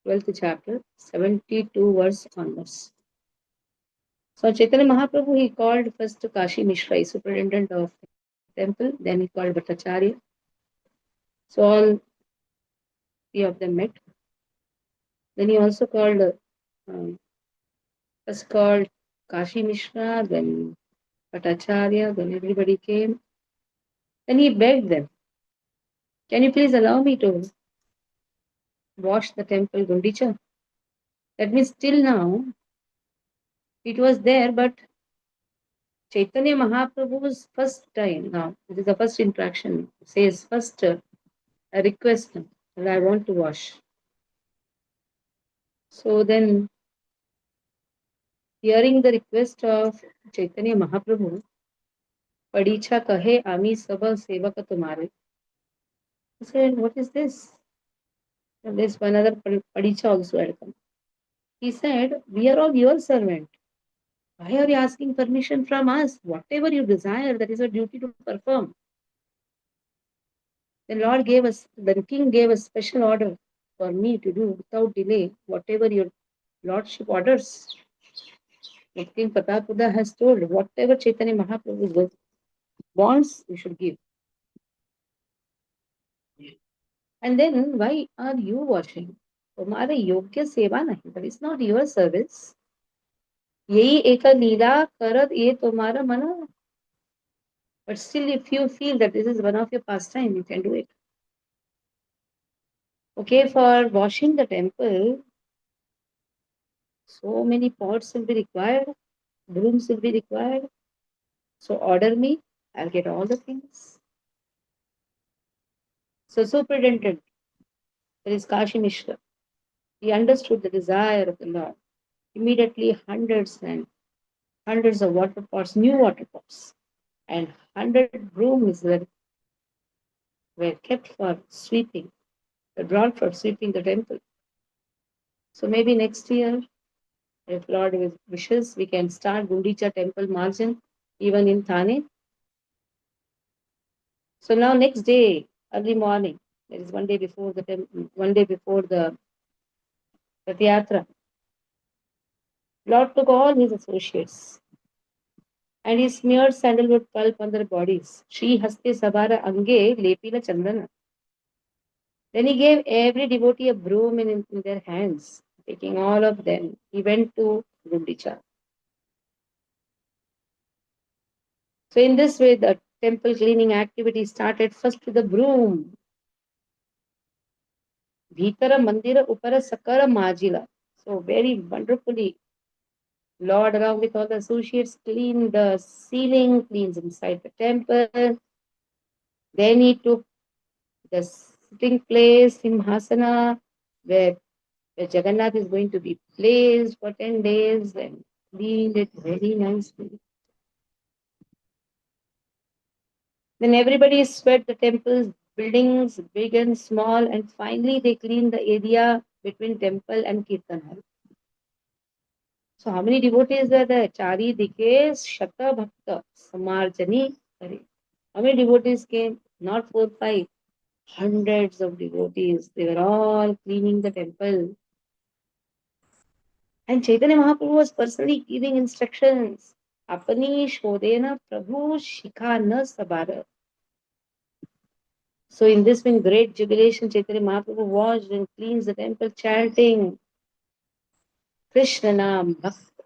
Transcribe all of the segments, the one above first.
12th chapter, 72 verse onwards. So Chaitanya Mahaprabhu, he called first to Kashi Mishra, superintendent of the temple, then he called Bhattacharya. So all three of them met. Then he also called, um, first called Kashi Mishra, then Bhattacharya, then everybody came. Then he begged them, can you please allow me to wash the temple Gundicha? That means till now it was there, but Chaitanya Mahaprabhu's first time now, it is the first interaction, says first a request that I want to wash. So then, hearing the request of Chaitanya Mahaprabhu, Padicha kahe ami saba sevaka tumare. He said, what is this? And there's one other Padicha also had come. He said, we are all your servant. Why are you asking permission from us? Whatever you desire, that is a duty to perform. The king gave a special order for me to do without delay whatever your lordship orders. The king Patapuda has told whatever Chaitanya Mahaprabhu wants, we should give. And then why are you washing? तुम्हारे योग्य सेवा नहीं, that is not your service. यही एक लीला करत ये तुम्हारा मना. But still, if you feel that this is one of your pastime, you can do it. Okay, for washing the temple, so many pots will be required, brooms will be required. So order me, I'll get all the things. So superintendent, there is Kashi Mishra. He understood the desire of the Lord. Immediately hundreds and hundreds of water pots, new water pots, and 100 brooms were kept for sweeping, were brought for sweeping the temple. So maybe next year, if Lord wishes, we can start Gundicha temple margin even in Thane. So now next day, early morning, there is one day before the Rath Yatra, Lord took all his associates and he smeared sandalwood pulp on their bodies. Shri Haste Sabara Ange Lepila Chandana. Then he gave every devotee a broom in their hands. Taking all of them, he went to Gundicha. So in this way, the temple cleaning activity started first with the broom. Bhitara Mandira Upara Sakara Majila. So very wonderfully, Lord, along with all the associates, cleaned the ceiling, cleans inside the temple. Then he took the sitting place, Simhasana, where Jagannath is going to be placed for 10 days and cleaned it very nicely. Then everybody swept the temple's buildings, big and small, and finally they cleaned the area between temple and Kirtan hall. So how many devotees were there? Chari Dike Shata Bhakta Samarjani. How many devotees came? Not 4, 5. Hundreds of devotees. They were all cleaning the temple. And Chaitanya Mahaprabhu was personally giving instructions. Apani Shodena Prabhu Shikhana Sabara. So in this when great jubilation, Chaitanya Mahaprabhu washed and cleansed the temple, chanting Krishna Nam Bhakta.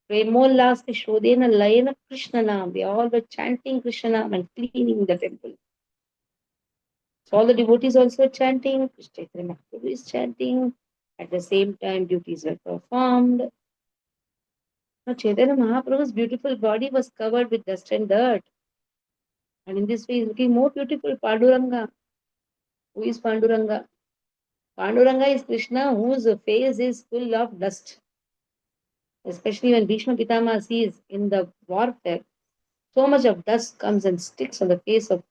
Premollas Shodena Layana Krishna Nam. They all were chanting Krishna Nam and cleaning the temple. So all the devotees also chanting, Chaitanya Mahaprabhu is chanting. At the same time, duties were performed. Now, Chaitanya Mahaprabhu's beautiful body was covered with dust and dirt. And in this way, he is looking more beautiful. Panduranga. Who is Panduranga? Panduranga is Krishna whose face is full of dust. Especially when Bhishma Pitama sees in the warfare, so much of dust comes and sticks on the face of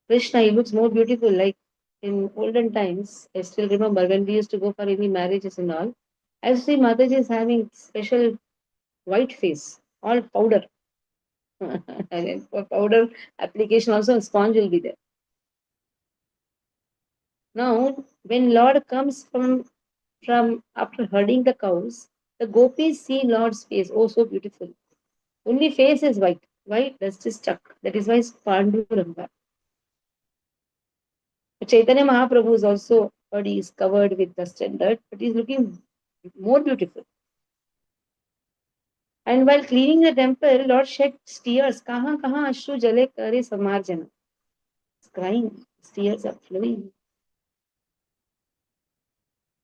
Krishna. He looks more beautiful. Like in olden times, I still remember when we used to go for any marriages and all, I see Mataji is having special white face, all powder. And for powder application also a sponge will be there. Now, when Lord comes from From after herding the cows, the gopis see Lord's face, oh so beautiful. Only face is white. White dust is stuck. That is why it's Panduranga. Chaitanya Mahaprabhu is also body is covered with dust and dirt, but he's looking more beautiful. And while cleaning the temple, Lord shed tears. Kahan kahan ashru jale kare samarjana. He's crying. His tears are flowing.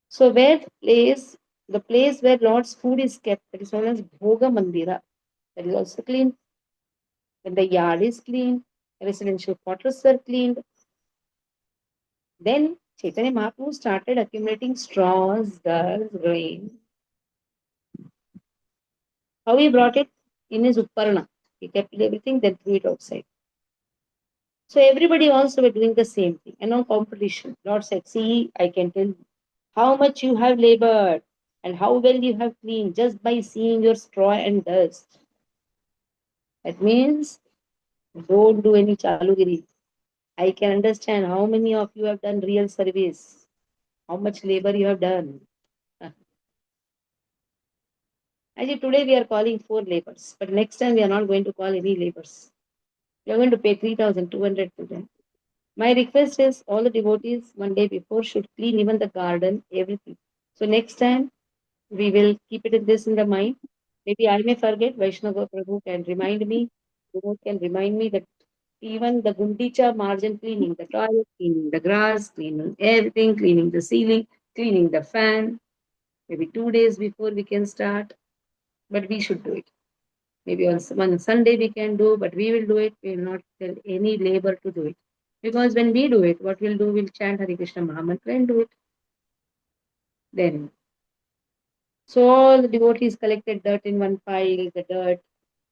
So the place where Lord's food is kept, that is known as Bhoga Mandira, that is also clean. When the yard is clean, residential quarters are cleaned. Then Chaitanya Mahaprabhu started accumulating straws, dust, grain. How he brought it? In his Upparana. He kept everything, then threw it outside. So everybody also were doing the same thing. And no competition. Lord said, see, I can tell you how much you have labored and how well you have cleaned just by seeing your straw and dust. That means don't do any chalugiri. I can understand how many of you have done real service, how much labor you have done. Actually, today we are calling 4 labors, but next time we are not going to call any labors. We are going to pay 3,200 to them. My request is all the devotees one day before should clean even the garden, everything. So next time we will keep it in this in the mind. Maybe I may forget. Vaishnava Prabhu can remind me. Guru can remind me that even the Gundicha margin cleaning, the toilet cleaning, the grass cleaning, everything cleaning, the ceiling, cleaning the fan. Maybe 2 days before we can start, but we should do it. Maybe on one Sunday we can do, but we will do it. We will not tell any labor to do it. Because when we do it, what we'll do, we'll chant Hare Krishna Mahamantra and do it. Then, so all the devotees collected dirt in one pile. The dirt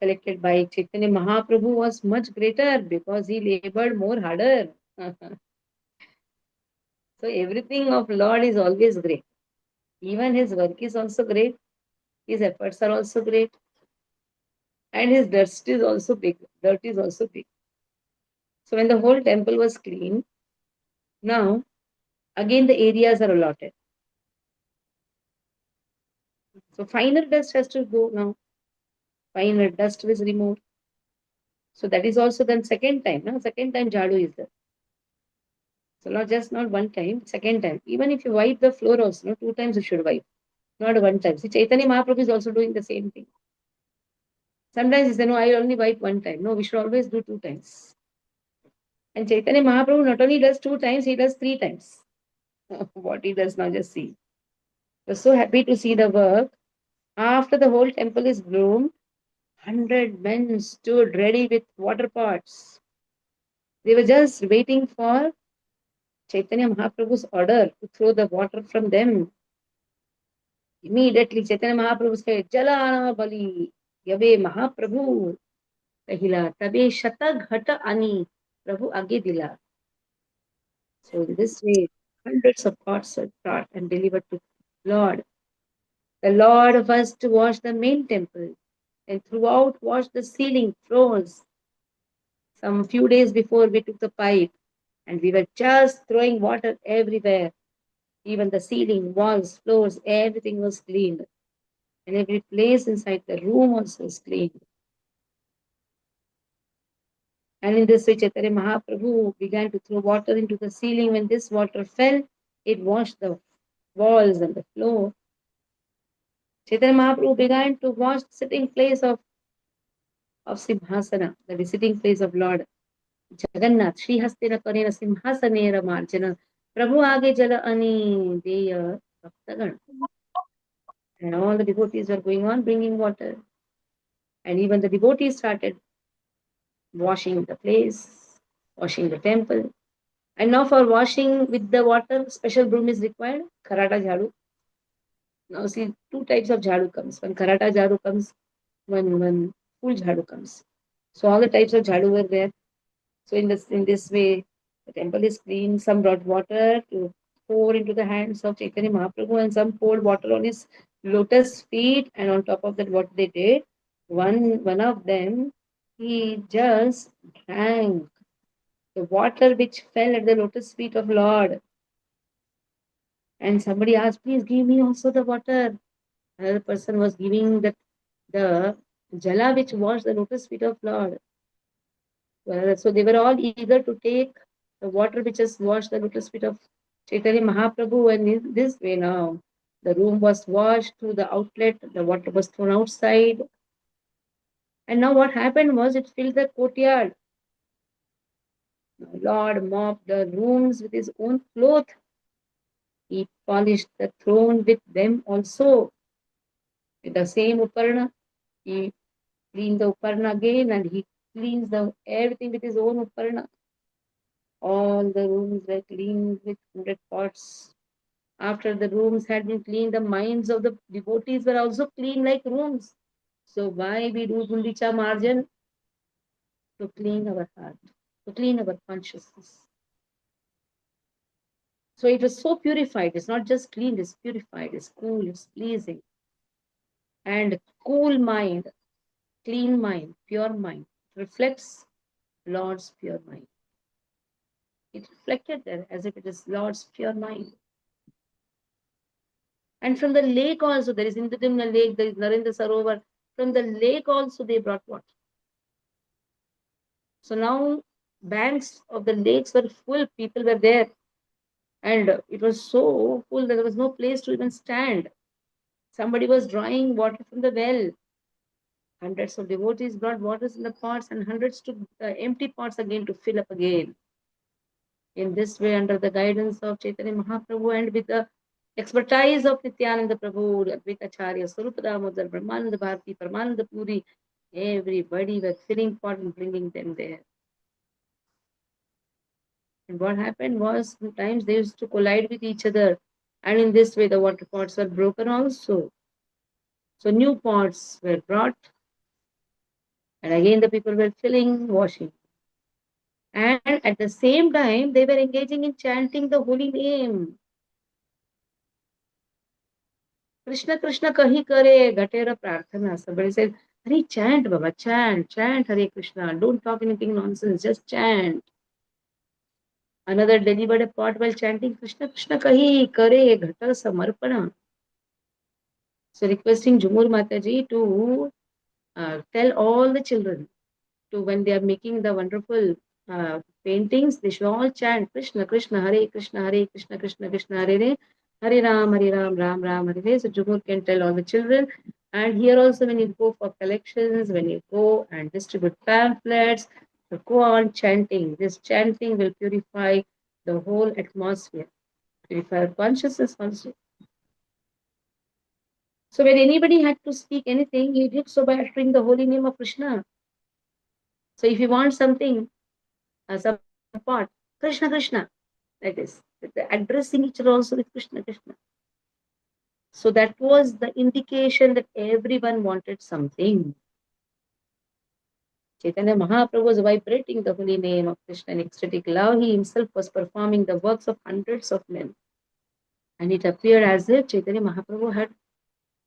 collected by Chaitanya Mahaprabhu was much greater because he labored more harder. So everything of Lord is always great. Even his work is also great. His efforts are also great. And his dust is also big. Dirt is also big. So when the whole temple was clean, now again the areas are allotted. So finer dust has to go now. Finer dust was removed. So that is also then second time. Now second time jadu is there. So not one time, second time. Even if you wipe the floor also, no, 2 times you should wipe. Not one time. See, Chaitanya Mahaprabhu is also doing the same thing. Sometimes he says, no, I only wipe one time. No, we should always do 2 times. And Chaitanya Mahaprabhu not only does 2 times, he does 3 times. What he does now, just see. We're so happy to see the work. After the whole temple is bloomed, 100 men stood ready with water pots. They were just waiting for Chaitanya Mahaprabhu's order to throw the water from them. Immediately, Chaitanya Mahaprabhu said, Jalana Bali, Yave Mahaprabhu, Kahila, Tabe Shata Ghata Ani, Prabhu Age Dila. So, in this way, hundreds of pots are brought and delivered to Lord. The Lord was to wash the main temple and throughout wash the ceiling, floors. Some few days before, we took the pipe and we were just throwing water everywhere. Even the ceiling, walls, floors, everything was cleaned. And every place inside the room also is cleaned. And in this way, Chaitanya Mahaprabhu began to throw water into the ceiling. When this water fell, it washed the walls and the floor. Chaitanya Mahaprabhu began to wash the sitting place of Simhasana, the sitting place of Lord Jagannath. Shri Hastina Karena Simhasanera Marjana. Prabhu Age Jala Ani Deya Bhaktagan. And all the devotees were going on bringing water. And even the devotees started washing the place, washing the temple. And now for washing with the water, special broom is required. Kharata jhadu. Now see, 2 types of jhadu comes. One kharata jhadu comes, one full jhadu comes. So all the types of jhadu were there. So in this way, the temple is clean. Some brought water to pour into the hands of Chaitanya Mahaprabhu, and some poured water on his lotus feet. And on top of that, what they did, one of them, he just drank the water which fell at the lotus feet of Lord. And somebody asked, please give me also the water. Another person was giving the jala which washed the lotus feet of Lord. So they were all eager to take the water which has washed the lotus feet of Chaitanya Mahaprabhu. And in this way now, the room was washed through the outlet, the water was thrown outside. And now what happened was it filled the courtyard. Lord mopped the rooms with his own cloth. He polished the throne with them also. With the same Uparna, he cleaned the Uparna again and he cleans the everything with his own Uparna. All the rooms were cleaned with 100 pots. After the rooms had been cleaned, the minds of the devotees were also clean like rooms. So why we do Gundicha Marjan? To clean our heart, to clean our consciousness. So it was so purified. It's not just clean, it's purified, it's cool, it's pleasing. And cool mind, clean mind, pure mind reflects Lord's pure mind. It reflected there as if it is Lord's pure mind. And from the lake also, there is Indradimna lake, there is Narendra Sarovar. From the lake also they brought water. So now banks of the lakes were full, people were there. And it was so full that there was no place to even stand. Somebody was drawing water from the well. Hundreds of devotees brought waters in the pots and hundreds took empty pots again to fill up again. In this way, under the guidance of Chaitanya Mahaprabhu and with the expertise of Nityananda Prabhu, Advaita Acharya, Swarupa Damodar, Brahmananda Bharati, Paramananda Puri, everybody was filling pot and bringing them there. And what happened was sometimes they used to collide with each other, and in this way the water pots were broken also. So new pots were brought, and again the people were filling, washing. And at the same time, they were engaging in chanting the holy name. Krishna Krishna kahi kare gatera prarthana. Somebody said, Hare chant Baba, chant, chant Hare Krishna. Don't talk anything nonsense, just chant. Another delivered a pot while chanting Krishna Krishna kahi kare ghata samarpana. So requesting Jumur Mataji to tell all the children to when they are making the wonderful paintings, they should all chant Krishna, Krishna, Hare Krishna, Hare Krishna, Krishna Krishna, Hare Hare, Hare Ram, Ram Ram, Hare Hare. So Jumur can tell all the children. And here also, when you go for collections, when you go and distribute pamphlets, so go on chanting. This chanting will purify the whole atmosphere, purify our consciousness also. So when anybody had to speak anything, he did so by uttering the holy name of Krishna. So if you want something, some part, Krishna, Krishna, like this. The addressing each other also with Krishna, Krishna. So that was the indication that everyone wanted something. Chaitanya Mahaprabhu was vibrating the holy name of Krishna in ecstatic love. He himself was performing the works of hundreds of men. And it appeared as if Chaitanya Mahaprabhu had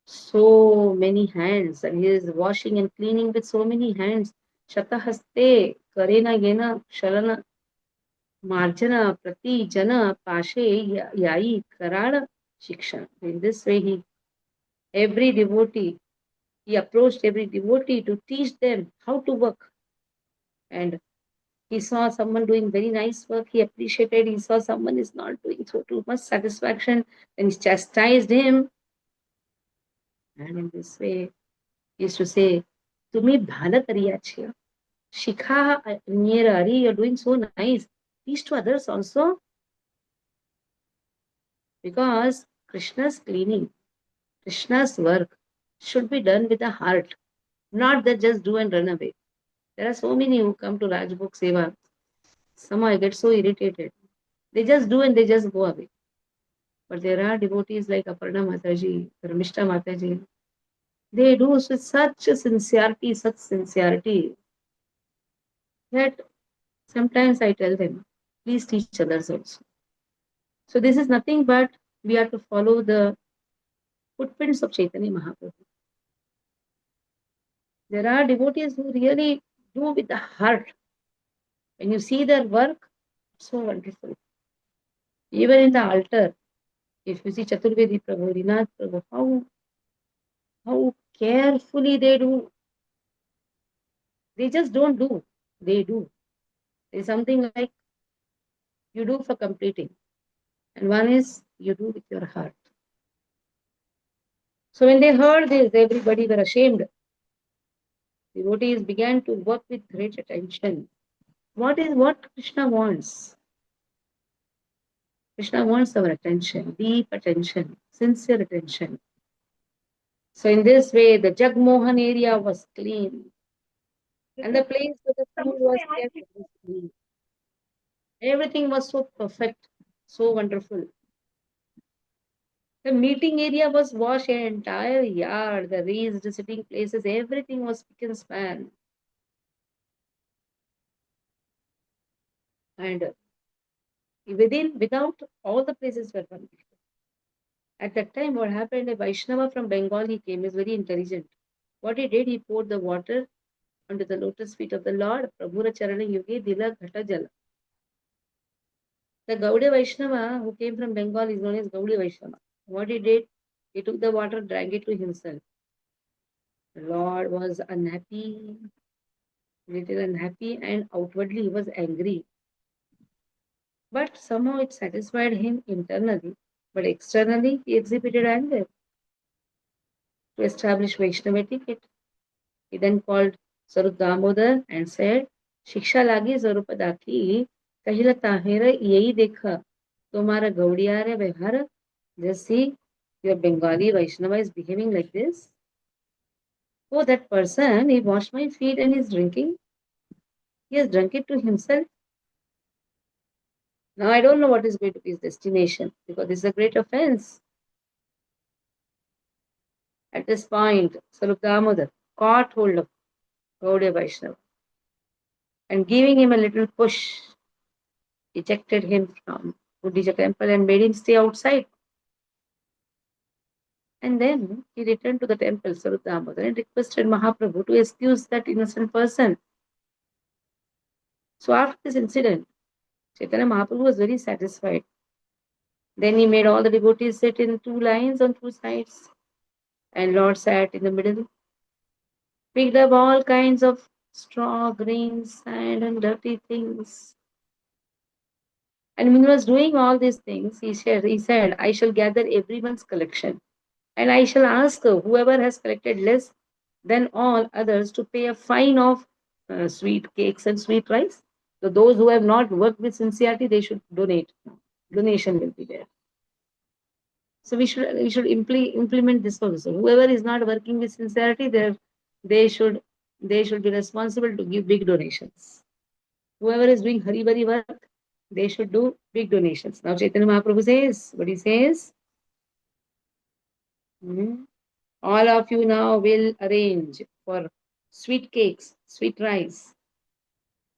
so many hands and he is washing and cleaning with so many hands. Shatahaste, Karena Yena, Shalana, Marjana, Prati, Jana, Pashe, Yai, Karana, Shiksha. In this way, every devotee, he approached every devotee to teach them how to work. And he saw someone doing very nice work, he appreciated. He saw someone is not doing so too much satisfaction, and he chastised him. And in this way, he used to say, Tumi bhala kariya Shikha Nyera, Ari, you're doing so nice. Teach to others also. Because Krishna's cleaning, Krishna's work should be done with the heart, not that just do and run away. There are so many who come to Rajbhog Seva. Somehow I get so irritated. They just do and they just go away. But there are devotees like Aparna Mataji, Dharmishta Mataji. They do with such a sincerity that sometimes I tell them, please teach others also. So this is nothing but we are to follow the footprints of Chaitanya Mahaprabhu. There are devotees who really do with the heart. When you see their work, it's so wonderful. Even in the altar, If you see Chaturvedi Prabhu, Rinath Prabhu, how carefully they do. They just don't do. They do. There's something like you do for completing. And one is you do with your heart. So when they heard this, everybody were ashamed. Devotees began to work with great attention. What is what Krishna wants? Krishna wants our attention, deep attention, sincere attention. So in this way, the Jagmohan area was clean. And the place where the food was kept was clean. Everything was so perfect, so wonderful. The meeting area was washed, the entire yard, the raised sitting places, everything was spick and span. And without, all the places were wonderful. At that time, what happened, a Vaishnava from Bengal, he came, he was very intelligent. What he did, he poured the water onto the lotus feet of the Lord. Prabhura Charana Yugi Dila Ghata Jala. The Gaudiya Vaishnava who came from Bengal is known as Gaudiya Vaishnava. What he did, he took the water, drank it to himself. The Lord was unhappy, little unhappy, and outwardly he was angry. But somehow it satisfied him internally. But externally, he exhibited anger to establish Vaishnava etiquette. He then called Sarup Damodar and said, Shiksha lagi Sarupadaki, Kahila Tahira Yei Dekha, Tomara Gaudiyare Vihara. Just see, your Bengali Vaishnava is behaving like this. Oh, that person, he washed my feet and he's drinking. He has drunk it to himself. Now I don't know what is going to be his destination because this is a great offense. At this point, Sarup Damodar caught hold of Gaudiya Vaishnava and giving him a little push, ejected him from Buddhija temple and made him stay outside. And then he returned to the temple, Sarup Damodar, and requested Mahaprabhu to excuse that innocent person. So after this incident, Chaitanya Mahaprabhu was very satisfied. Then he made all the devotees sit in two lines on two sides, and Lord sat in the middle, picked up all kinds of straw, grains, sand, and dirty things. And when he was doing all these things, he said, I shall gather everyone's collection, and I shall ask whoever has collected less than all others to pay a fine of sweet cakes and sweet rice. So those who have not worked with sincerity, they should donate. Donation will be there. So we should implement this also. Whoever is not working with sincerity, they should they should be responsible to give big donations. Whoever is doing hari bari work, they should do big donations. Now Chaitanya Mahaprabhu says, what he says, all of you now will arrange for sweet cakes, sweet rice.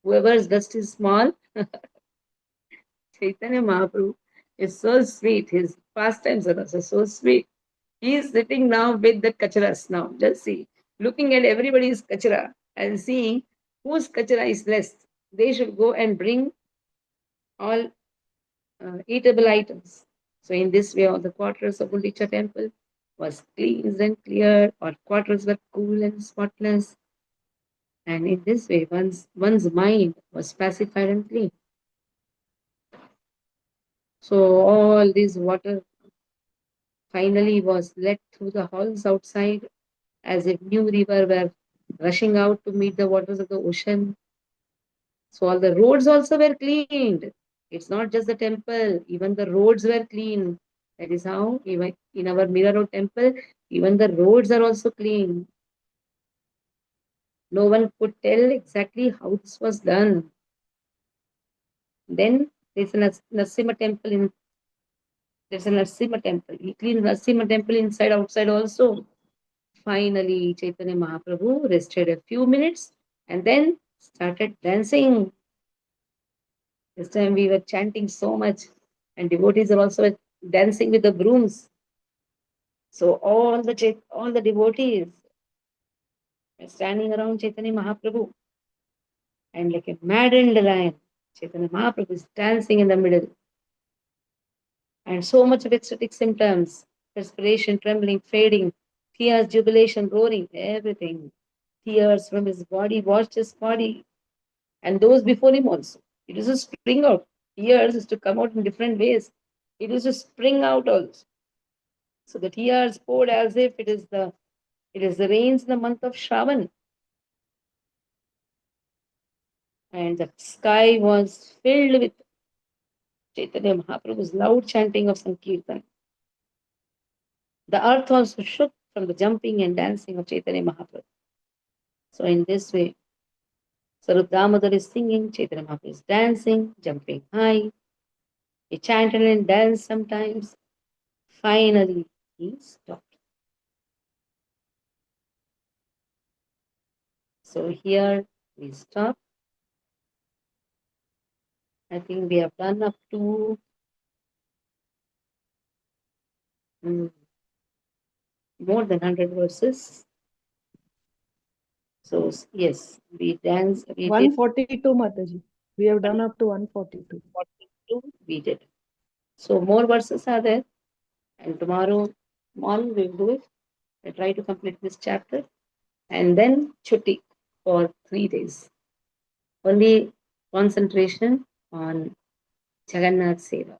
Whoever's dust is small, Chaitanya Mahaprabhu is so sweet. His pastimes are also so sweet. He is sitting now with the kacharas now. Just see, looking at everybody's kachara and seeing whose kachara is less. They should go and bring all eatable items. So in this way, all the quarters of Gundicha temple was cleansed and cleared, all quarters were cool and spotless. And in this way, one's mind was pacified and clean. So all this water finally was let through the halls outside as if new river were rushing out to meet the waters of the ocean. So all the roads also were cleaned. It's not just the temple, even the roads were clean. That is how even in our Mira Road temple, even the roads are also clean. No one could tell exactly how this was done. Then there's a Nasima temple in there's a Nasima temple. He cleaned Nasima temple inside outside also. Finally, Chaitanya Mahaprabhu rested a few minutes and then started dancing. This time we were chanting so much, and devotees are also dancing with the brooms. So all the devotees were standing around Chaitanya Mahaprabhu, and like a maddened lion, Chaitanya Mahaprabhu is dancing in the middle. And so much of ecstatic symptoms, perspiration, trembling, fading, tears, jubilation, roaring, everything. Tears from his body, washed his body, and those before him also. It is to spring out. Tears is to come out in different ways. It is to spring out also. So the tears poured as if it is the rains in the month of Shravan. And the sky was filled with Chaitanya Mahaprabhu's loud chanting of Sankirtan. The earth also shook from the jumping and dancing of Chaitanya Mahaprabhu. So in this way, Sarup Damodar is singing, Chaitanya Mahaprabhu is dancing, jumping high. He chanted and danced sometimes. Finally, he stopped. So here we stop. I think we have done up to mm, more than 100 verses. So yes, we dance. We did 142, Mataji. We have done up to 142. 142. We did. So more verses are there, and tomorrow morning we'll do it. I try to complete this chapter, and then chutti for 3 days. Only concentration on Jagannath Seva.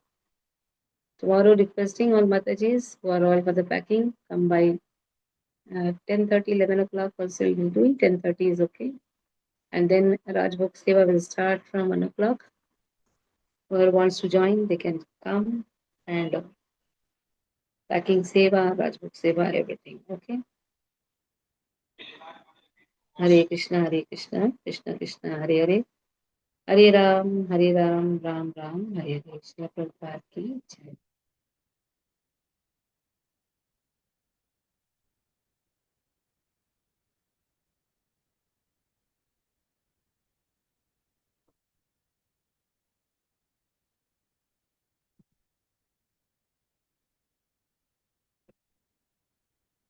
Tomorrow, requesting all Matajis who are all for the packing, come by 10:30, 11 o'clock. Also, we will do it. 10:30 is okay. And then Rajbhog Seva will start from 1 o'clock. Whoever wants to join, they can come. And packing Seva, Rajbhog Seva, everything. Okay. Hare Krishna, Hare Krishna, Krishna Krishna, Hare Hare. Hare Ram, Ram Ram, Hare Hare. Shri Prabhupada ki jai.